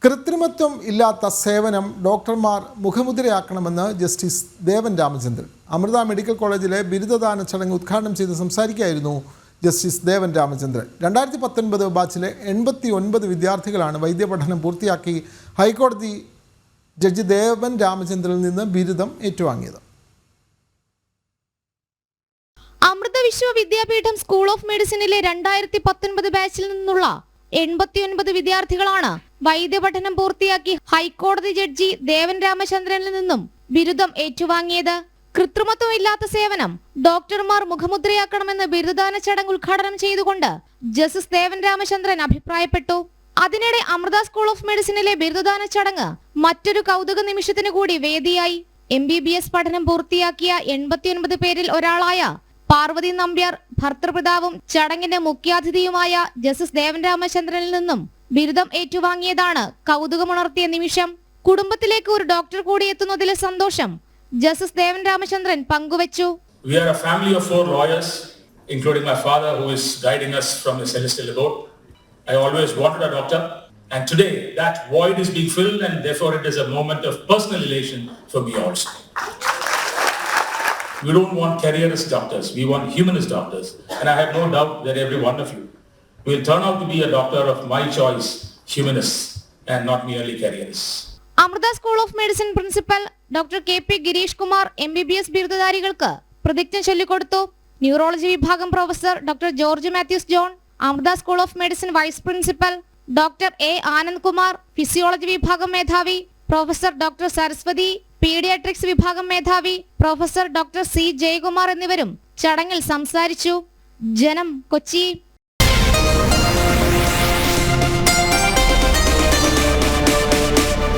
കൃത്രിമത്വം ഇല്ലാത്ത സേവനം ഡോക്ടർമാർ മുഖമുദ്രയാക്കണമെന്ന് ജസ്റ്റിസ് ദേവൻ രാമചന്ദ്രൻ. അമൃത മെഡിക്കൽ കോളേജിലെ ബിരുദദാന ചടങ്ങ് ഉദ്ഘാടനം ചെയ്ത് സംസാരിക്കുകയായിരുന്നു ജസ്റ്റിസ് ദേവൻ രാമചന്ദ്രൻ. 2019 ബാച്ചിലെ 89 വിദ്യാർത്ഥികളാണ് വൈദ്യപഠനം പൂർത്തിയാക്കി ഹൈക്കോടതി ജഡ്ജി ദേവൻ രാമചന്ദ്രനിൽ നിന്ന് ബിരുദം ഏറ്റുവാങ്ങിയത്. അമൃത വിശ്വവിദ്യാപീഠം സ്കൂൾ ഓഫ് മെഡിസിനിലെ 2019 ബാച്ചിൽ നിന്നുള്ള 89 വിദ്യാർത്ഥികളാണ് വൈദ്യപഠനം പൂർത്തിയാക്കി ഹൈക്കോടതി ജഡ്ജി ദേവൻ രാമചന്ദ്രനിൽ നിന്നും ബിരുദം ഏറ്റുവാങ്ങിയത്. കൃത്രിമത്വമില്ലാത്ത സേവനം ഡോക്ടർമാർ മുഖമുദ്രയാക്കണമെന്ന് ബിരുദദാന ചടങ്ങ് ഉദ്ഘാടനം ചെയ്തുകൊണ്ട് ജസ്റ്റിസ് ദേവൻ രാമചന്ദ്രൻ അഭിപ്രായപ്പെട്ടു. അതിനിടെ അമൃത സ്കൂൾ ഓഫ് മെഡിസിനിലെ ബിരുദദാന ചടങ്ങ് മറ്റൊരു കൗതുക നിമിഷത്തിനു കൂടി വേദിയായി. MBBS പഠനം പൂർത്തിയാക്കിയ 89 പേരിൽ ഒരാളായ പാർവതി നമ്പ്യാർ ഭർത്തൃപിതാവും ചടങ്ങിന്റെ മുഖ്യാതിഥിയുമായ ജസ്റ്റിസ് ദേവൻ രാമചന്ദ്രനിൽ നിന്നും ബിരുദം ഏറ്റുവാങ്ങിയതാണ് കൗതുകമുണർത്തിയ നിമിഷം. കുടുംബത്തിലേക്ക് ഒരു ഡോക്ടർ കൂടി എത്തുന്നതിലെ സന്തോഷം ജസ്റ്റിസ് ദേവൻ രാമചന്ദ്രൻ പങ്കുവച്ചു. We are a family of 4 lawyers, including my father who is guiding us from the celestial abode. I always wanted a doctor, and today that void is being filled, and therefore it is a moment of personal elation for me also. We don't want careerist doctors, we want humanist doctors, and I have no doubt that every one of you will turn out to be a doctor of my choice, humanists, and not merely careerists. Amrita school of medicine principal doctor KP Girish Kumar MBBS ബിരുദധാരികൾക്ക് പ്രതിജ്ഞ ചൊല്ലിക്കൊടുത്തു. Neurology വിഭാഗം professor doctor George Mathews John, Amrita school of medicine vice principal doctor A Anand Kumar, physiology വിഭാഗം മേധാവി professor doctor Saraswati, paediatrics വിഭാഗം മേധാവി professor doctor C Jayakumar എന്നിവരും ചടങ്ങിൽ സംസാരിച്ചു. ജനം, കൊച്ചി.